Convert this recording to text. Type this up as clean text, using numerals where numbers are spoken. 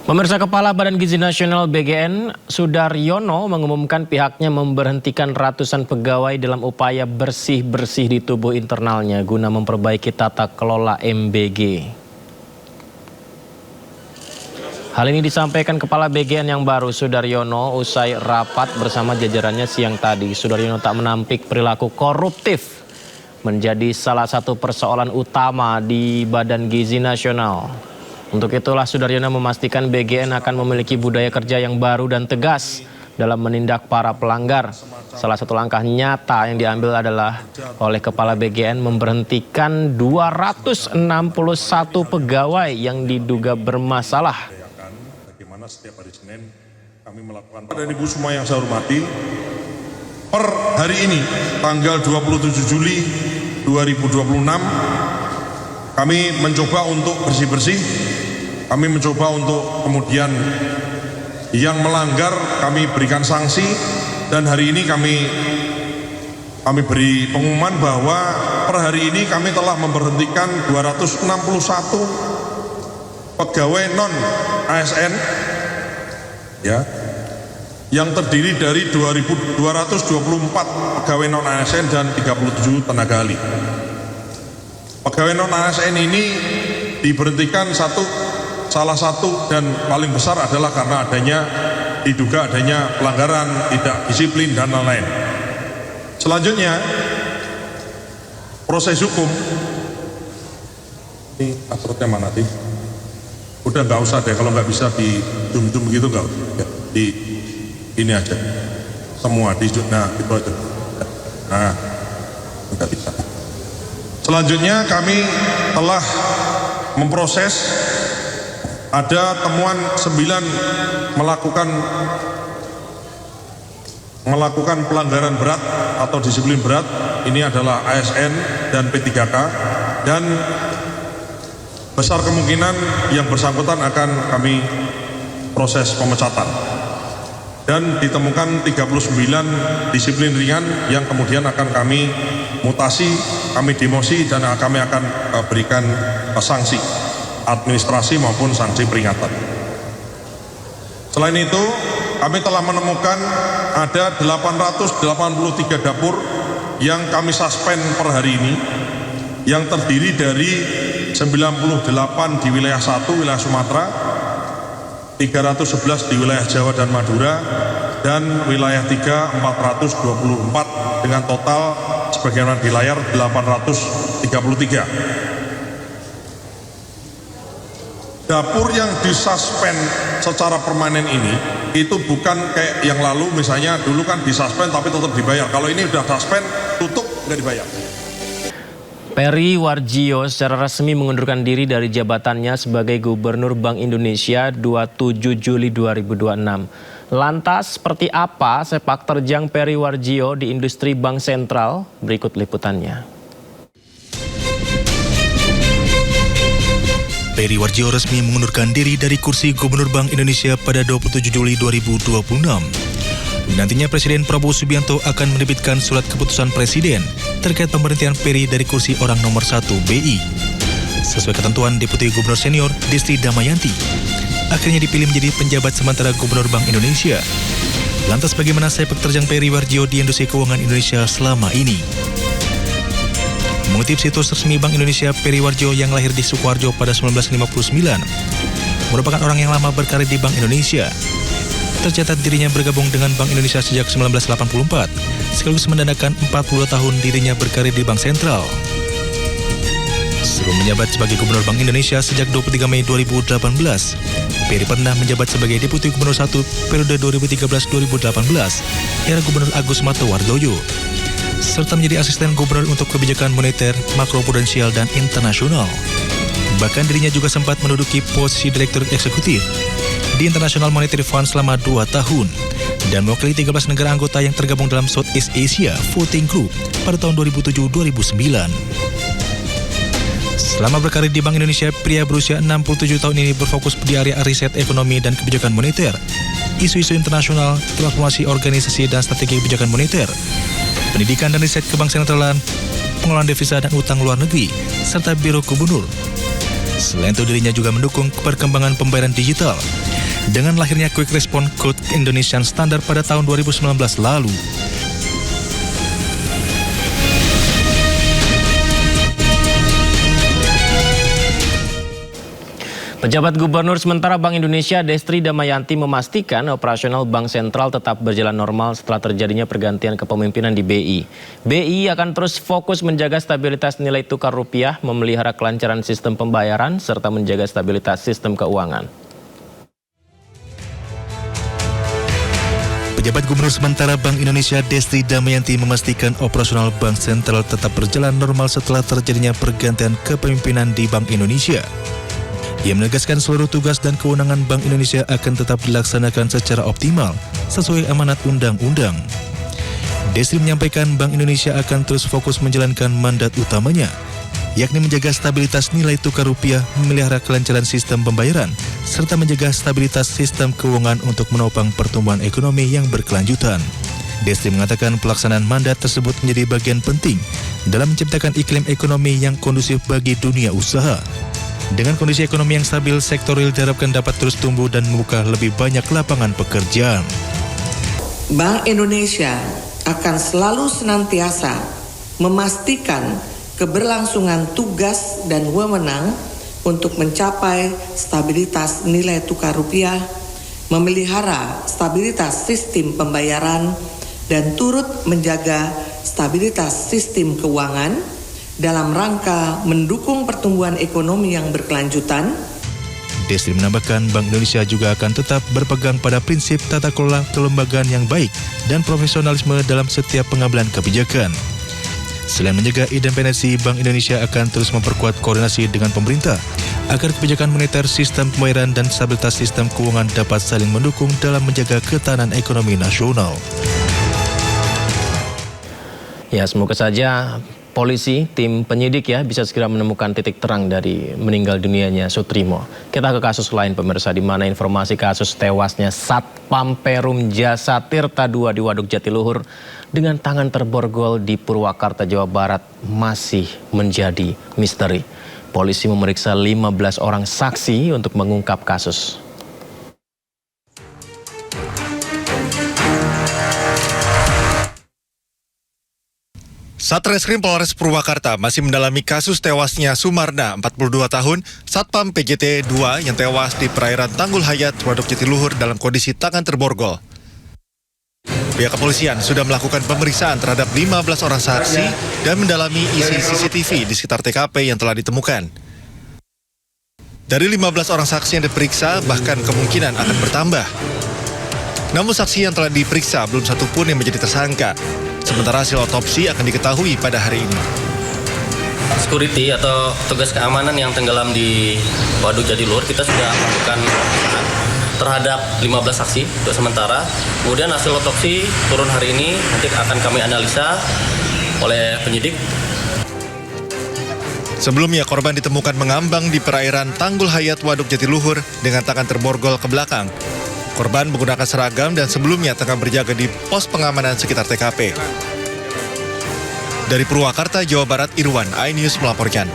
Pemirsa, Kepala Badan Gizi Nasional BGN Sudaryono mengumumkan pihaknya memberhentikan ratusan pegawai dalam upaya bersih-bersih di tubuh internalnya guna memperbaiki tata kelola MBG. Hal ini disampaikan Kepala BGN yang baru Sudaryono usai rapat bersama jajarannya siang tadi. Sudaryono tak menampik perilaku koruptif menjadi salah satu persoalan utama di Badan Gizi Nasional. Untuk itulah Sudaryono memastikan BGN akan memiliki budaya kerja yang baru dan tegas dalam menindak para pelanggar. Salah satu langkah nyata yang diambil adalah oleh Kepala BGN memberhentikan 261 pegawai yang diduga bermasalah. Bagaimana setiap hari Senin kami melakukan. Dan Ibu semua yang saya hormati, per hari ini tanggal 27 Juli 2026 kami mencoba untuk bersih-bersih. Kami mencoba untuk kemudian yang melanggar kami berikan sanksi, dan hari ini kami beri pengumuman bahwa per hari ini kami telah memberhentikan 261 pegawai non ASN ya, yang terdiri dari 224 pegawai non ASN dan 37 tenaga ahli. Pegawai non ASN ini diberhentikan salah satu dan paling besar adalah karena diduga adanya pelanggaran, tidak disiplin dan lain-lain. Selanjutnya proses hukum ini aturnya mana sih? Udah nggak usah deh, kalau nggak bisa di zoom gitu nggak usah ya, di ini aja semua di zoom. Nah itu aja, nah nggak bisa. Selanjutnya kami telah memproses, ada temuan 9 melakukan pelanggaran berat atau disiplin berat. Ini adalah ASN dan P3K, dan besar kemungkinan yang bersangkutan akan kami proses pemecatan. Dan ditemukan 39 disiplin ringan yang kemudian akan kami mutasi, kami demosi, dan kami akan berikan sanksi administrasi maupun sanksi peringatan. Selain itu, kami telah menemukan ada 883 dapur yang kami suspend per hari ini, yang terdiri dari 98 di wilayah 1, wilayah Sumatera, 311 di wilayah Jawa dan Madura, dan wilayah 3, 424, dengan total sebagaimana di layar 833. Dapur yang disuspend secara permanen ini itu bukan kayak yang lalu, misalnya dulu kan disuspend tapi tetap dibayar. Kalau ini udah suspend, tutup, nggak dibayar. Peri Warjio secara resmi mengundurkan diri dari jabatannya sebagai Gubernur Bank Indonesia 27 Juli 2026. Lantas seperti apa sepak terjang Peri Warjio di industri bank sentral? Berikut liputannya. Peri Warjio resmi mengundurkan diri dari kursi Gubernur Bank Indonesia pada 27 Juli 2026. Nantinya Presiden Prabowo Subianto akan menerbitkan surat keputusan Presiden terkait pemberhentian Peri dari kursi orang nomor 1 BI. Sesuai ketentuan Deputi Gubernur Senior Destri Damayanti akhirnya dipilih menjadi penjabat sementara Gubernur Bank Indonesia. Lantas bagaimana sepak terjang Peri Warjio di industri keuangan Indonesia selama ini? Mengutip situs resmi Bank Indonesia, Peri Warjio yang lahir di Sukoharjo pada 1959 merupakan orang yang lama berkarir di Bank Indonesia. Tercatat dirinya bergabung dengan Bank Indonesia sejak 1984, sekaligus menandakan 40 tahun dirinya berkarir di Bank Sentral. Sebelum menjabat sebagai Gubernur Bank Indonesia sejak 23 Mei 2018, Peri pernah menjabat sebagai Deputi Gubernur 1 periode 2013-2018 era Gubernur Agus Martowardoyo, serta menjadi asisten gubernur untuk kebijakan moneter, makroprudensial, dan internasional. Bahkan dirinya juga sempat menduduki posisi Direktur Eksekutif di International Monetary Fund selama 2 tahun dan mewakili 13 negara anggota yang tergabung dalam Southeast Asia Voting Group pada tahun 2007-2009. Selama berkarir di Bank Indonesia, pria berusia 67 tahun ini berfokus di area riset ekonomi dan kebijakan moneter, isu-isu internasional, transformasi organisasi dan strategi kebijakan moneter, pendidikan dan riset kebank sentralan, pengelolaan devisa dan utang luar negeri, serta biro gubernur. Selain itu dirinya juga mendukung perkembangan pembayaran digital dengan lahirnya Quick Response Code Indonesian Standard pada tahun 2019 lalu. Pejabat Gubernur sementara Bank Indonesia Destri Damayanti memastikan operasional Bank Sentral tetap berjalan normal setelah terjadinya pergantian kepemimpinan di BI. BI akan terus fokus menjaga stabilitas nilai tukar rupiah, memelihara kelancaran sistem pembayaran, serta menjaga stabilitas sistem keuangan. Pejabat Gubernur sementara Bank Indonesia Destri Damayanti memastikan operasional Bank Sentral tetap berjalan normal setelah terjadinya pergantian kepemimpinan di Bank Indonesia. Ia menegaskan seluruh tugas dan kewenangan Bank Indonesia akan tetap dilaksanakan secara optimal sesuai amanat undang-undang. Destri menyampaikan Bank Indonesia akan terus fokus menjalankan mandat utamanya, yakni menjaga stabilitas nilai tukar rupiah, memelihara kelancaran sistem pembayaran, serta menjaga stabilitas sistem keuangan untuk menopang pertumbuhan ekonomi yang berkelanjutan. Destri mengatakan pelaksanaan mandat tersebut menjadi bagian penting dalam menciptakan iklim ekonomi yang kondusif bagi dunia usaha. Dengan kondisi ekonomi yang stabil, sektor real diharapkan dapat terus tumbuh dan membuka lebih banyak lapangan pekerjaan. Bank Indonesia akan selalu senantiasa memastikan keberlangsungan tugas dan wewenang untuk mencapai stabilitas nilai tukar rupiah, memelihara stabilitas sistem pembayaran, dan turut menjaga stabilitas sistem keuangan dalam rangka mendukung pertumbuhan ekonomi yang berkelanjutan. Destri menambahkan Bank Indonesia juga akan tetap berpegang pada prinsip tata kelola kelembagaan yang baik dan profesionalisme dalam setiap pengambilan kebijakan. Selain menjaga independensi, Bank Indonesia akan terus memperkuat koordinasi dengan pemerintah agar kebijakan moneter, sistem pembayaran, dan stabilitas sistem keuangan dapat saling mendukung dalam menjaga ketahanan ekonomi nasional. Ya, semoga saja polisi, tim penyidik bisa segera menemukan titik terang dari meninggal dunianya Sutrimo. Kita ke kasus lain pemirsa, di mana informasi kasus tewasnya Satpam Perum Jasa Tirta II di Waduk Jatiluhur dengan tangan terborgol di Purwakarta, Jawa Barat masih menjadi misteri. Polisi memeriksa 15 orang saksi untuk mengungkap kasus. Satreskrim Polres Purwakarta masih mendalami kasus tewasnya Sumarna, 42 tahun, Satpam PJT 2 yang tewas di perairan Tanggul Hayat, Waduk Jatiluhur dalam kondisi tangan terborgol. Pihak kepolisian sudah melakukan pemeriksaan terhadap 15 orang saksi dan mendalami isi CCTV di sekitar TKP yang telah ditemukan. Dari 15 orang saksi yang diperiksa, bahkan kemungkinan akan bertambah. Namun saksi yang telah diperiksa belum satu pun yang menjadi tersangka. Sementara hasil otopsi akan diketahui pada hari ini. Security atau tugas keamanan yang tenggelam di Waduk Jatiluhur, kita sudah melakukan terhadap 15 saksi untuk sementara. Kemudian hasil otopsi turun hari ini, nanti akan kami analisa oleh penyidik. Sebelumnya korban ditemukan mengambang di perairan Tanggul Hayat Waduk Jatiluhur dengan tangan terborgol ke belakang. Korban menggunakan seragam dan sebelumnya tengah berjaga di pos pengamanan sekitar TKP. Dari Purwakarta, Jawa Barat, Irwan, iNews melaporkan.